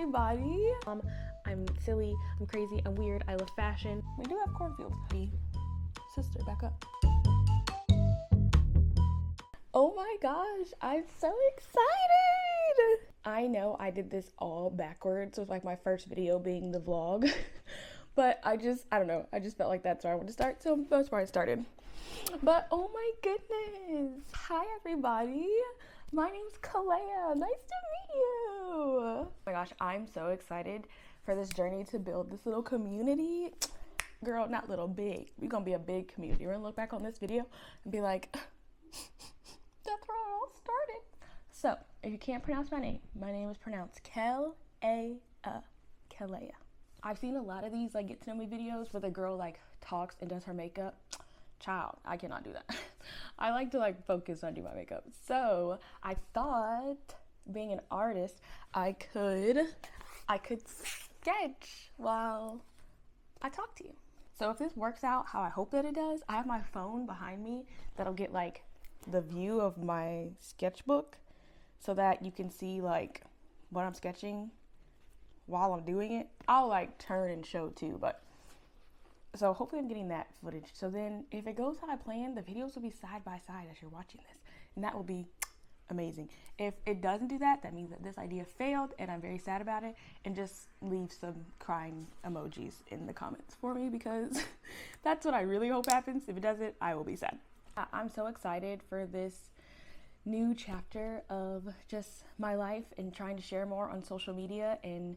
everybody. I'm silly, I'm crazy, I'm weird, I love fashion. We do have cornfields. Sister, back up. Oh my gosh, I'm so excited. I know I did this all backwards with like my first video being the vlog, but I don't know, I just felt like that's where I wanted to start, so that's where I started. But oh my goodness, hi everybody. My name's Kalea. Nice to meet you. Oh my gosh, I'm so excited for this journey to build this little community. Girl, not little, big. We're gonna be a big community. We're gonna look back on this video and be like, that's where it all started. So, if you can't pronounce my name is pronounced Kells. Kalea. I've seen a lot of these like get to know me videos where the girl like talks and does her makeup. Child, I cannot do that. I like to like focus on doing my makeup. So I thought, being an artist, I could sketch while I talk to you. So if this works out how I hope that it does, I have my phone behind me that'll get like the view of my sketchbook so that you can see like what I'm sketching while I'm doing it. I'll like turn and show too, but so hopefully I'm getting that footage. So then if it goes how I planned, the videos will be side by side as you're watching this. And that will be amazing. If it doesn't do that, that means that this idea failed and I'm very sad about it. And just leave some crying emojis in the comments for me because that's what I really hope happens. If it doesn't, I will be sad. I'm so excited for this new chapter of just my life and trying to share more on social media and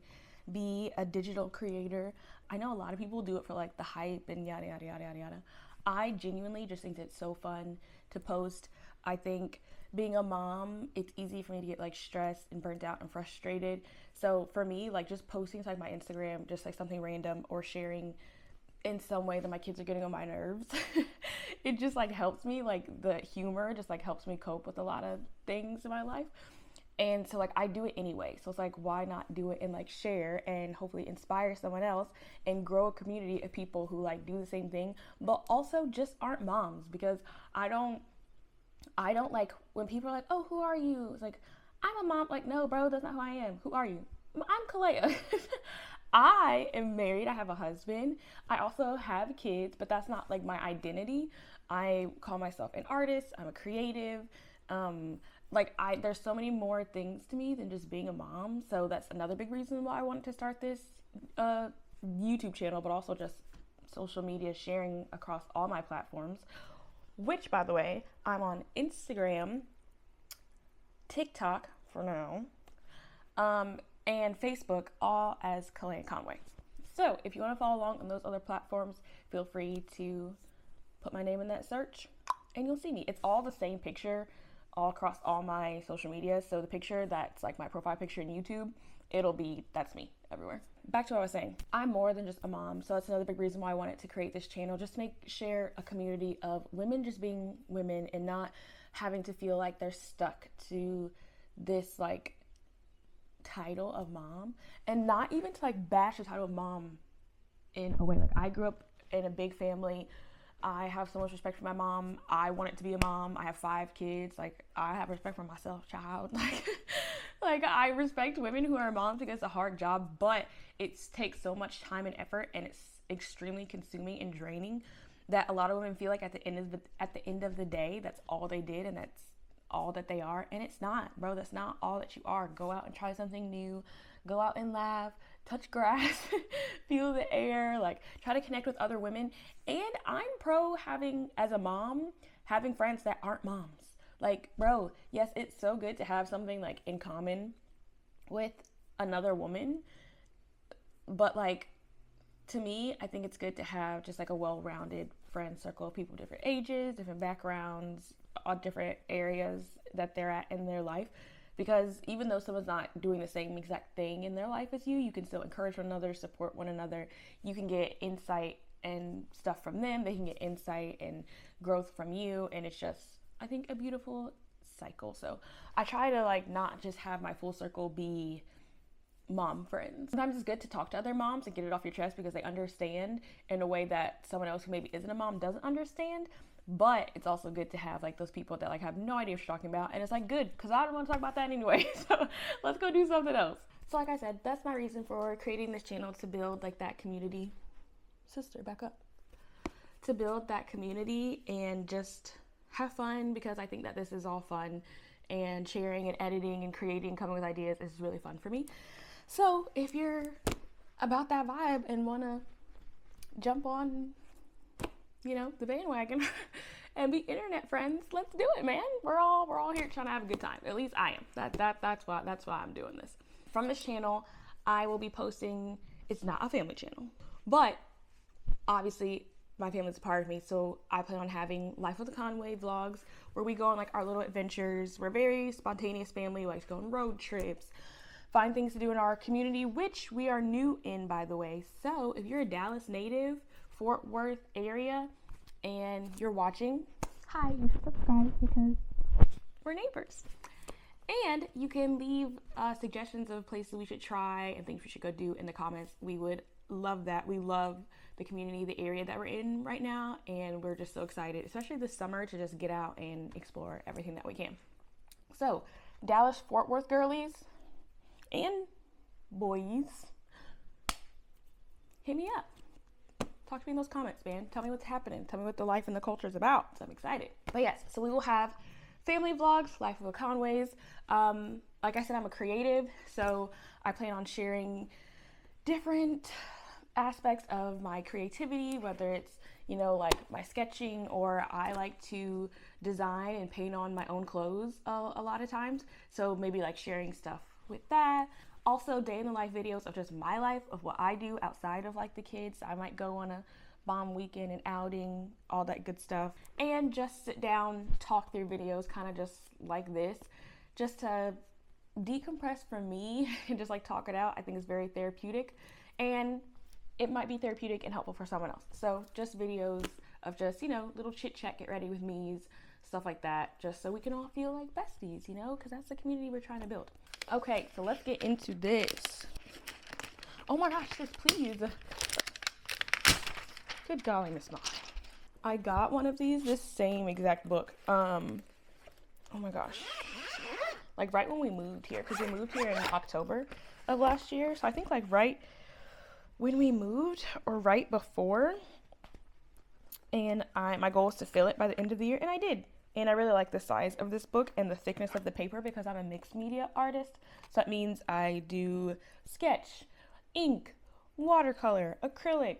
be a digital creator. I know a lot of people do it for like the hype and yada yada yada yada yada. I genuinely just think it's so fun to post. I think being a mom, it's easy for me to get like stressed and burnt out and frustrated. So for me, like just posting to like my Instagram, just like something random or sharing in some way that my kids are getting on my nerves, it just like helps me, like the humor just like helps me cope with a lot of things in my life. And so like I do it anyway. So it's like, why not do it and like share and hopefully inspire someone else and grow a community of people who like do the same thing, but also just aren't moms. Because I don't like when people are like, oh, who are you? It's like, I'm a mom. Like, no, bro, that's not who I am. Who are you? I'm Kalea. I am married. I have a husband. I also have kids, but that's not like my identity. I call myself an artist. I'm a creative. There's so many more things to me than just being a mom. So that's another big reason why I wanted to start this YouTube channel, but also just social media sharing across all my platforms, which, by the way, I'm on Instagram, TikTok for now, and Facebook, all as Kalea Conway. So if you want to follow along on those other platforms, feel free to put my name in that search and you'll see me. It's all the same picture all across all my social media. So the picture that's like my profile picture in YouTube, that's me everywhere. Back to what I was saying. I'm more than just a mom. So that's another big reason why I wanted to create this channel, just to share a community of women just being women and not having to feel like they're stuck to this like title of mom, and not even to like bash the title of mom in a way. Like I grew up in a big family. I have so much respect for my mom. I wanted to be a mom. I have 5 kids. Like, I have respect for myself, child. Like I respect women who are moms because it's a hard job, but it takes so much time and effort, and it's extremely consuming and draining that a lot of women feel like at the end of the day, that's all they did and that's all that they are. And it's not, bro. That's not all that you are. Go out and try something new. Go out and laugh, touch grass, feel the air, like try to connect with other women. And I'm pro having friends that aren't moms. Like, bro, yes, it's so good to have something like in common with another woman. But like, to me, I think it's good to have just like a well-rounded friend circle of people, different ages, different backgrounds, all different areas that they're at in their life. Because even though someone's not doing the same exact thing in their life as you, you can still encourage one another, support one another. You can get insight and stuff from them. They can get insight and growth from you. And it's just, I think, a beautiful cycle. So I try to like not just have my full circle be mom friends. Sometimes it's good to talk to other moms and get it off your chest because they understand in a way that someone else who maybe isn't a mom doesn't understand. But it's also good to have like those people that like have no idea what you're talking about, and it's like good because I don't want to talk about that anyway. So let's go do something else. So like I said, that's my reason for creating this channel, to build like that community. Sister, back up. To build that community and just have fun, because I think that this is all fun, and sharing and editing and creating, coming with ideas is really fun for me. So if you're about that vibe and want to jump on, you know, the bandwagon and be internet friends, let's do it, man. We're all here trying to have a good time. At least I am. That's why I'm doing this. From this channel, I will be posting. It's not a family channel, but obviously my family's a part of me, so I plan on having Life with a Conway vlogs where we go on like our little adventures. We're a very spontaneous family. We like to go on road trips, find things to do in our community, which we are new in, by the way. So if you're a Dallas native, Fort Worth area, and you're watching, hi, you should subscribe because we're neighbors. And you can leave suggestions of places we should try and things we should go do in the comments. We would love that. We love the community, the area that we're in right now, and we're just so excited, especially this summer, to just get out and explore everything that we can. So, Dallas Fort Worth girlies and boys, hit me up. Talk to me in those comments, man. Tell me what's happening. Tell me what the life and the culture is about. So I'm excited. But yes, so we will have family vlogs, Life of a Conways. Like I said, I'm a creative, so I plan on sharing different aspects of my creativity, whether it's, you know, like my sketching, or I like to design and paint on my own clothes a lot of times. So maybe like sharing stuff with that. Also, day in the life videos of just my life, of what I do outside of like the kids. I might go on a bomb weekend and outing, all that good stuff, and just sit down, talk through videos, kind of just like this, just to decompress from me and just like talk it out. I think it's very therapeutic, and it might be therapeutic and helpful for someone else. So just videos of just, you know, little chit chat, get ready with me's, stuff like that, just so we can all feel like besties, you know, because that's the community we're trying to build. Okay, so let's get into this. Oh my gosh, sis, please. Good golly, Miss Ma. I got one of these, this same exact book. Oh my gosh. Like right when we moved here, because we moved here in October of last year. So I think like right when we moved, or right before. And my goal was to fill it by the end of the year, and I did. And I really like the size of this book and the thickness of the paper, because I'm a mixed media artist. So that means I do sketch, ink, watercolor, acrylic,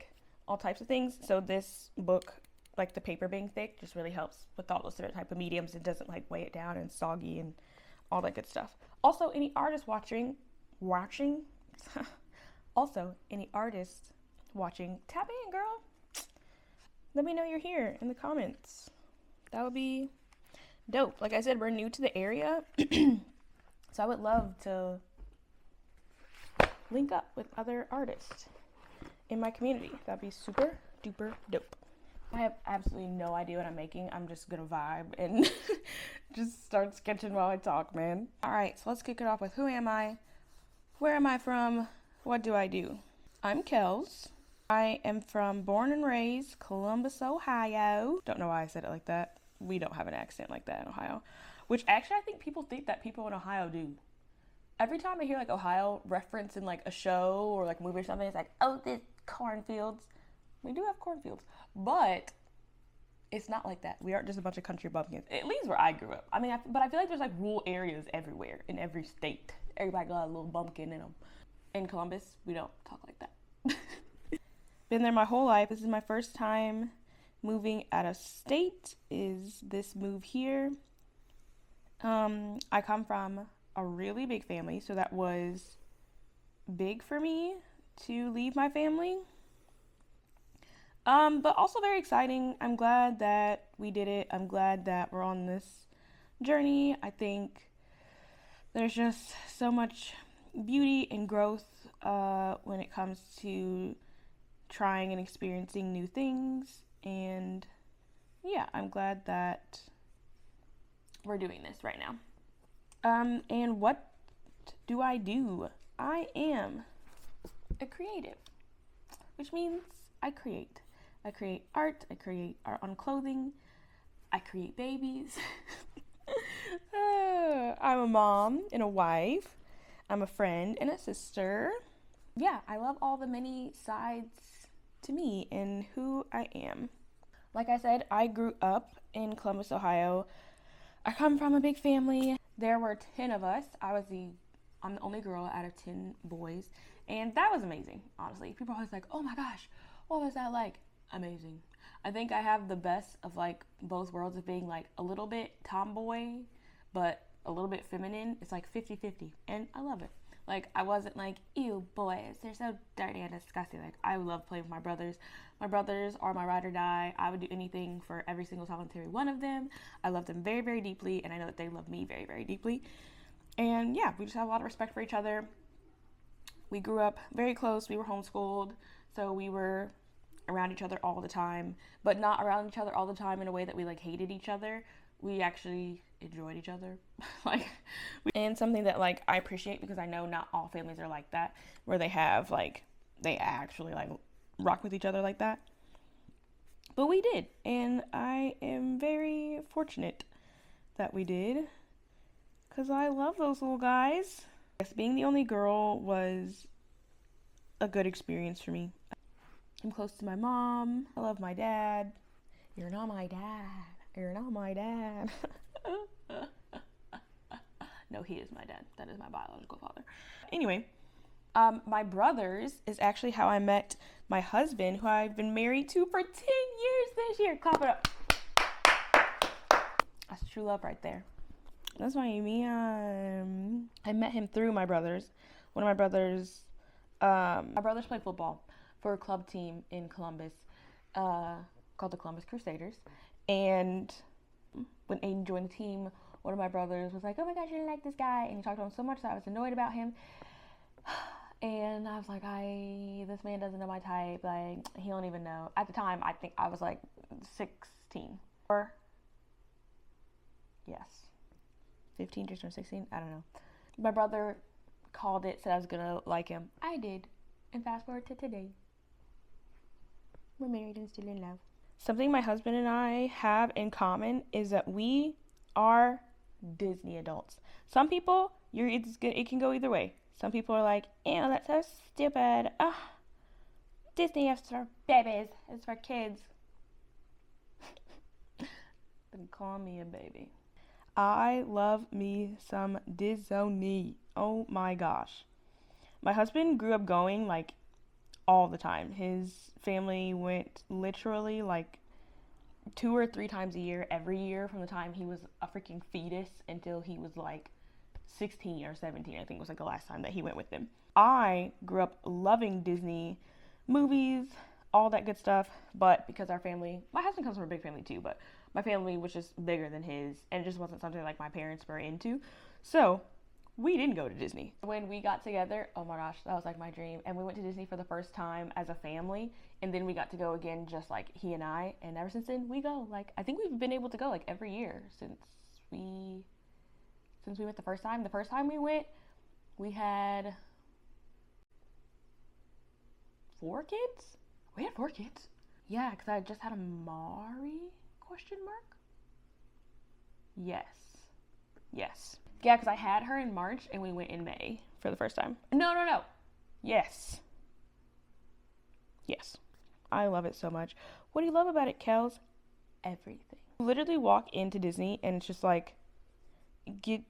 all types of things. So this book, like the paper being thick, just really helps with all those different type of mediums. It doesn't like weigh it down and soggy and all that good stuff. Also, any artists watching, also any artists watching, tap in, girl. Let me know you're here in the comments. That would be dope. Like I said, we're new to the area, so I would love to link up with other artists in my community. That'd be super duper dope. I have absolutely no idea what I'm making. I'm just gonna vibe and just start sketching while I talk, man. All right, so let's kick it off with who am I? Where am I from? What do I do? I'm Kells. I am born and raised Columbus, Ohio. Don't know why I said it like that. We don't have an accent like that in Ohio, which actually I think people think that people in Ohio do. Every time I hear like Ohio reference in like a show or like a movie or something, it's like, oh, this cornfields. We do have cornfields, but it's not like that. We aren't just a bunch of country bumpkins, at least where I grew up. I mean, but I feel like there's like rural areas everywhere in every state. Everybody got a little bumpkin in them. In Columbus, we don't talk like that. Been there my whole life. This is my first time moving out of state, is this move here. I come from a really big family, so that was big for me to leave my family. But also very exciting. I'm glad that we did it. I'm glad that we're on this journey. I think there's just so much beauty and growth when it comes to trying and experiencing new things. And yeah, I'm glad that we're doing this right now. And what do? I am a creative, which means I create. I create art. I create art on clothing. I create babies. I'm a mom and a wife. I'm a friend and a sister. Yeah, I love all the many sides to me and who I am. Like I said, I grew up in Columbus, Ohio. I come from a big family. There were 10 of us. I'm the only girl out of 10 boys. And that was amazing, honestly. People are always like, oh my gosh, what was that like? Amazing. I think I have the best of like both worlds of being like a little bit tomboy, but a little bit feminine. It's like 50-50, and I love it. Like, I wasn't like, ew, boys, they're so dirty and disgusting. Like, I love playing with my brothers. My brothers are my ride or die. I would do anything for every single solitary one of them. I love them very, very deeply, and I know that they love me very, very deeply. And yeah, we just have a lot of respect for each other. We grew up very close. We were homeschooled, so we were around each other all the time, but not around each other all the time in a way that we like hated each other. We actually enjoyed each other. And something that like I appreciate, because I know not all families are like that, where they have like, they actually like rock with each other like that. But we did, and I am very fortunate that we did, because I love those little guys. Yes, being the only girl was a good experience for me. I'm close to my mom. I love my dad. You're not my dad. You're not my dad. No, he is my dad. That is my biological father. Anyway, my brothers is actually how I met my husband, who I've been married to for 10 years this year. Clap it up. That's true love right there. That's why I met him through my brothers. One of my brothers play football for a club team in Columbus called the Columbus Crusaders. And when Aiden joined the team, one of my brothers was like, oh my gosh, I didn't like this guy. And he talked to him so much that I was annoyed about him. And I was like, this man doesn't know my type. Like, he don't even know. At the time, I think I was like 16. Or, yes, 15, just turned 16. I don't know. My brother called it, said I was going to like him. I did. And fast forward to today. We're married and still in love. Something my husband and I have in common is that we are Disney adults. Some people, it can go either way. Some people are like, ew, that's so stupid. Disney is for babies. It's for kids. Then call me a baby. I love me some Disney. Oh my gosh. My husband grew up going like all the time. His family went literally like 2 or 3 times a year, every year, from the time he was a freaking fetus until he was like 16 or 17, I think was like the last time that he went with them. I grew up loving Disney movies, all that good stuff, but because our family, my husband comes from a big family too, but my family was just bigger than his, and it just wasn't something like my parents were into, so we didn't go to Disney. When we got together, oh my gosh, that was like my dream. And we went to Disney for the first time as a family. And then we got to go again, just like he and I. And ever since then, we go. Like, I think we've been able to go like every year since we went the first time. The first time we went, we had 4 kids. We had 4 kids. Yeah, because I just had a Mari ? Yes. Yeah, because I had her in March and we went in May for the first time. No. Yes. I love it so much. What do you love about it, Kells? Everything. You literally walk into Disney and it's just like, you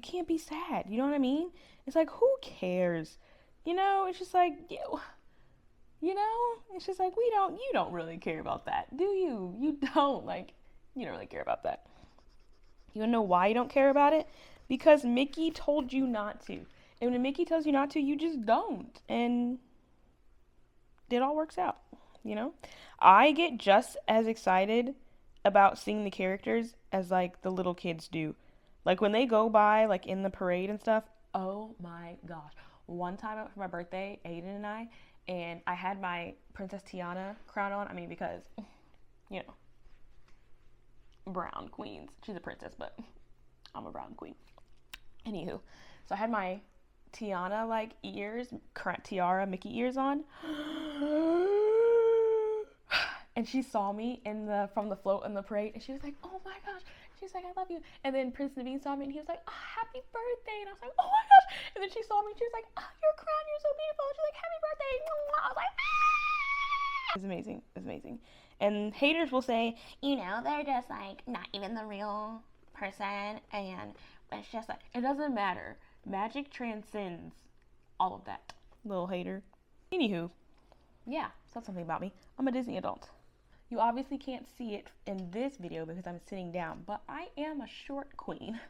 can't be sad. You know what I mean? It's like, who cares? You know, it's just like, you know, it's just like, you don't really care about that, do you? You don't really care about that. You wanna know why you don't care about it? Because Mickey told you not to. And when Mickey tells you not to, you just don't. And it all works out, you know? I get just as excited about seeing the characters as, like, the little kids do. Like, when they go by, like, in the parade and stuff, oh my gosh. One time for my birthday, Aiden and I had my Princess Tiana crown on. I mean, because, you know, brown queens. She's a princess, but I'm a brown queen. Anywho, so I had my Tiana like ears, tiara, Mickey ears on, and she saw me from the float in the parade, and she was like, "Oh my gosh!" She's like, I love you. And then Prince Naveen saw me and he was like, oh, happy birthday. And I was like, oh my gosh. And then she saw me and she was like, oh, you're crying, you're so beautiful. And she's like, happy birthday. I was like, ah! It's amazing. It's amazing. And haters will say, you know, they're just like not even the real person. And it's just like, it doesn't matter. Magic transcends all of that. Little hater. Anywho, yeah, so that's something about me. I'm a Disney adult. You obviously can't see it in this video because I'm sitting down, but I am a short queen.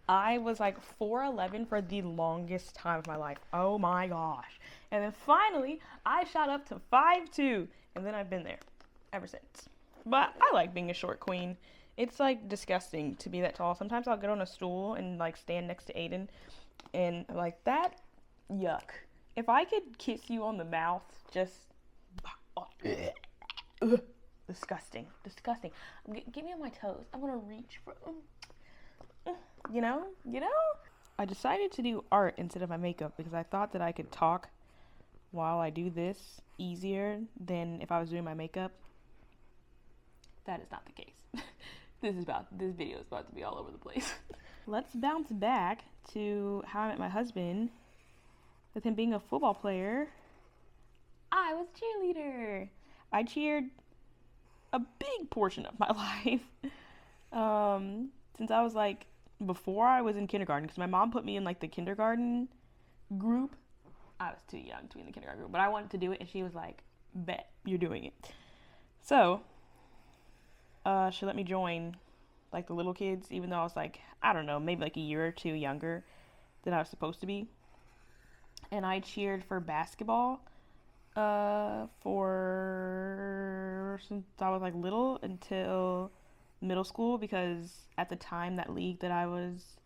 I was like 4'11" for the longest time of my life. Oh my gosh. And then finally, I shot up to 5'2", and then I've been there ever since. But I like being a short queen. It's like disgusting to be that tall. Sometimes I'll get on a stool and like stand next to Aiden, and like that, yuck. If I could kiss you on the mouth, just... disgusting. Get me on my toes. I want to reach for, you know. I decided to do art instead of my makeup because I thought that I could talk while I do this easier than if I was doing my makeup. That is not the case. This video is about to be all over the place. Let's bounce back to how I met my husband. With him being a football player, I was a cheerleader. I cheered a big portion of my life. Since I was like, before I was in kindergarten, because my mom put me in like the kindergarten group. I was too young to be in the kindergarten group, but I wanted to do it, and she was like, bet, you're doing it. So, she let me join like the little kids, even though I was like, I don't know, maybe like a year or two younger than I was supposed to be. And I cheered for basketball since I was like little until middle school, because at the time that league that I was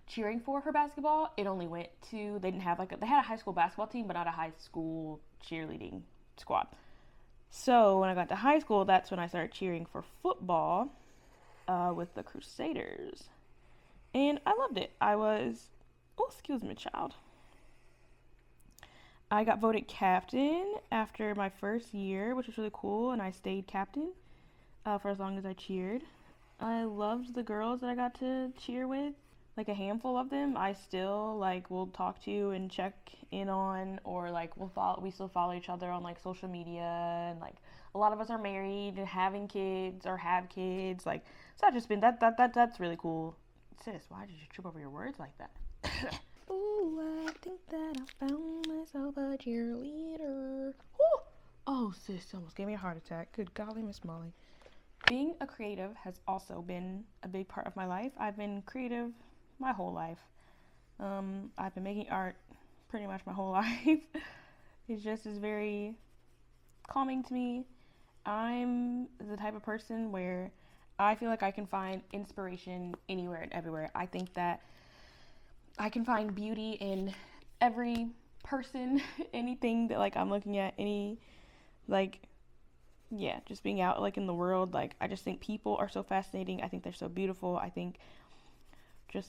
cheering for basketball, it only went to, they didn't have like they had a high school basketball team, but not a high school cheerleading squad. So when I got to high school, that's when I started cheering for football with the Crusaders, and I loved it. Excuse me, child. I got voted captain after my first year, which was really cool, and I stayed captain for as long as I cheered. I loved the girls that I got to cheer with, like a handful of them. I still like will talk to and check in on, or like we still follow each other on like social media, and like a lot of us are married and having kids or have kids. Like, so I've just been that's really cool. Sis, why did you trip over your words like that? Ooh, I think that I found myself a cheerleader. Ooh. Oh, sis, almost gave me a heart attack. Good golly, Miss Molly. Being a creative has also been a big part of my life. I've been creative my whole life. I've been making art pretty much my whole life. It just is very calming to me. I'm the type of person where I feel like I can find inspiration anywhere and everywhere. I think that I can find beauty in every person, anything that like I'm looking at, just being out like in the world. Like, I just think people are so fascinating. I think they're so beautiful. I think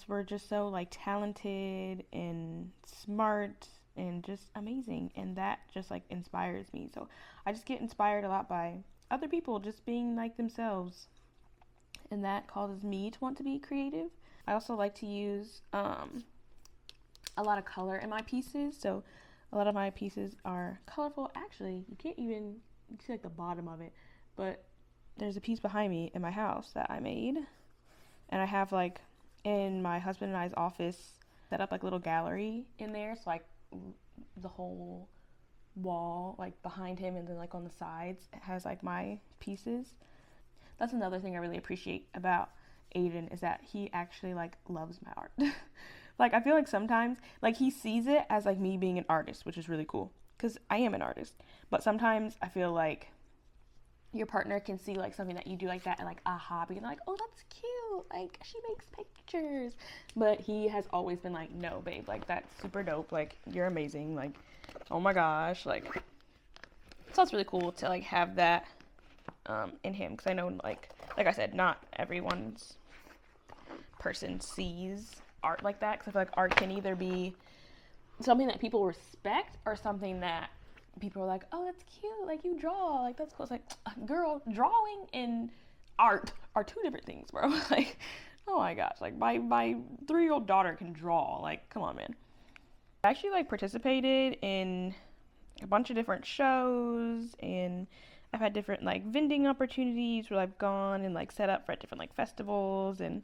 we're just so like talented and smart and just amazing, and that just like inspires me. So I just get inspired a lot by other people just being like themselves, and that causes me to want to be creative. I also like to use a lot of color in my pieces, so a lot of my pieces are colorful. Actually, you can see like the bottom of it, but there's a piece behind me in my house that I made, and I have like in my husband and I's office set up like a little gallery in there, so like the whole wall like behind him, and then like on the sides it has like my pieces. That's another thing I really appreciate about Aiden, is that he actually like loves my art. Like, I feel like sometimes like he sees it as like me being an artist, which is really cool because I am an artist, but sometimes I feel like your partner can see like something that you do like that and like a hobby, and like, oh, that's cute, like she makes pictures. But he has always been like, no babe, like that's super dope, like you're amazing, like oh my gosh, like. So it's really cool to like have that in him, because I know like I said, not everyone's person sees art like that, because I feel like art can either be something that people respect or something that people are like, oh, that's cute, like you draw, like that's cool. It's like, girl, drawing and art are two different things, bro. Like, oh my gosh, like my 3-year-old daughter can draw. Like, come on, man. I actually like participated in a bunch of different shows, and I've had different like vending opportunities where I've gone and like set up for different like festivals and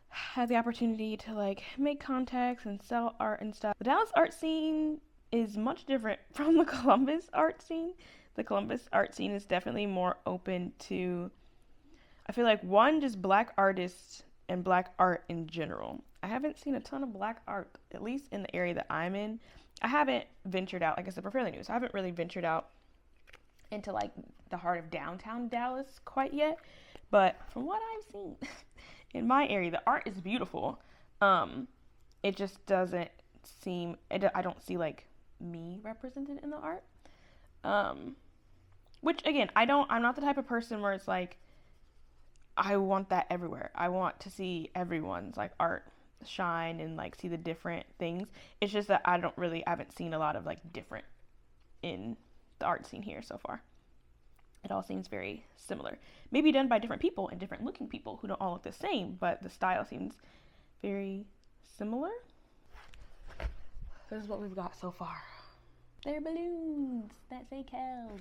had the opportunity to like make contacts and sell art and stuff. The Dallas art scene is much different from the Columbus art scene. The Columbus art scene is definitely more open to, I feel like, one, just black artists and black art in general. I haven't seen a ton of black art, at least in the area that I'm in. I haven't ventured out, like I said, we're fairly new, so I haven't really ventured out into like the heart of downtown Dallas quite yet. But from what I've seen in my area, the art is beautiful. It just doesn't seem, I don't see like me represented in the art. Which again, I'm not the type of person where it's like, I want that everywhere. I want to see everyone's like art shine and like see the different things. It's just that I haven't seen a lot of like different in the art scene here so far. It all seems very similar. Maybe done by different people and different looking people who don't all look the same, but the style seems very similar. This is what we've got so far. They're balloons that say Kells.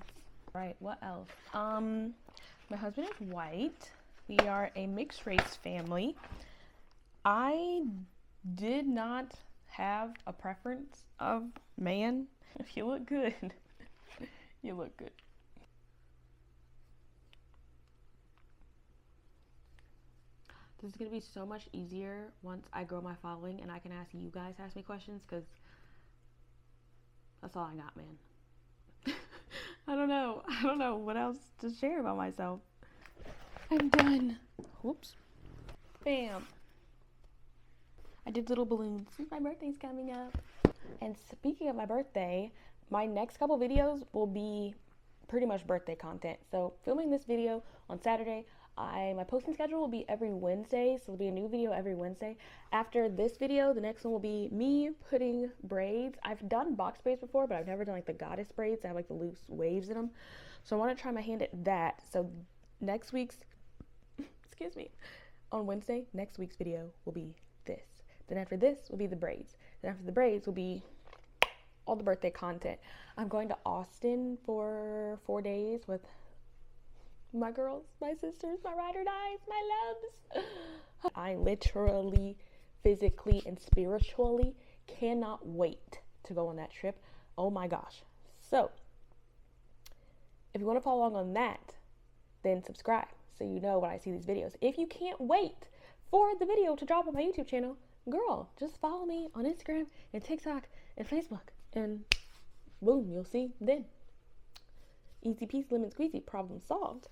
Right, what else? My husband is white. We are a mixed race family. I did not have a preference of man. If you look good, you look good. This is going to be so much easier once I grow my following and I can ask you guys to ask me questions, because that's all I got, man. I don't know what else to share about myself. I'm done. Whoops. Bam. I did little balloons. My birthday's coming up. And speaking of my birthday, my next couple videos will be pretty much birthday content. So filming this video on Saturday, my posting schedule will be every Wednesday, so there'll be a new video every Wednesday. After this video, the next one will be me putting braids. I've done box braids before, but I've never done like the goddess braids that have like the loose waves in them. So I want to try my hand at that. So next week's, excuse me, on Wednesday, next week's video will be this. Then after this will be the braids. Then after the braids will be all the birthday content. I'm going to Austin for 4 days with my girls, my sisters, my ride or dies, my loves. I literally, physically, and spiritually cannot wait to go on that trip. Oh my gosh. So, if you want to follow along on that, then subscribe so you know when I see these videos. If you can't wait for the video to drop on my YouTube channel, girl, just follow me on Instagram and TikTok and Facebook, and boom, you'll see then. Easy peasy, lemon squeezy, problem solved.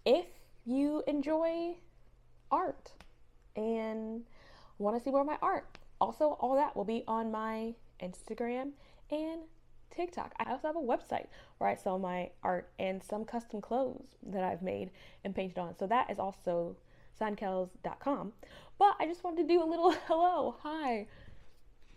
If you enjoy art and want to see more of my art, also all that will be on my Instagram and TikTok. I also have a website where I sell my art and some custom clothes that I've made and painted on. So that is also signkells.com. But I just wanted to do a little hello, hi.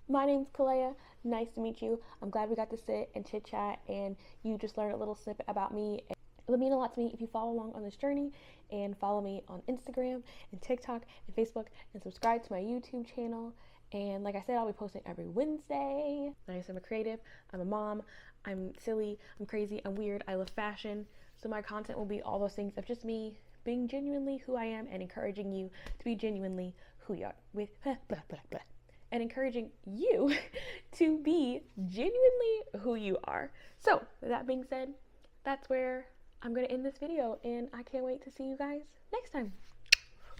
My name's Kalea. Nice to meet you. I'm glad we got to sit and chit chat and you just learned a little snippet about me. It would mean a lot to me if you follow along on this journey and follow me on Instagram and TikTok and Facebook and subscribe to my YouTube channel. And like I said, I'll be posting every Wednesday. Like I said, I'm a creative, I'm a mom, I'm silly, I'm crazy, I'm weird, I love fashion. So my content will be all those things of just me being genuinely who I am and encouraging you to be genuinely who you are with blah, blah, blah. And encouraging you to be genuinely who you are. So with that being said, that's where I'm going to end this video, and I can't wait to see you guys next time.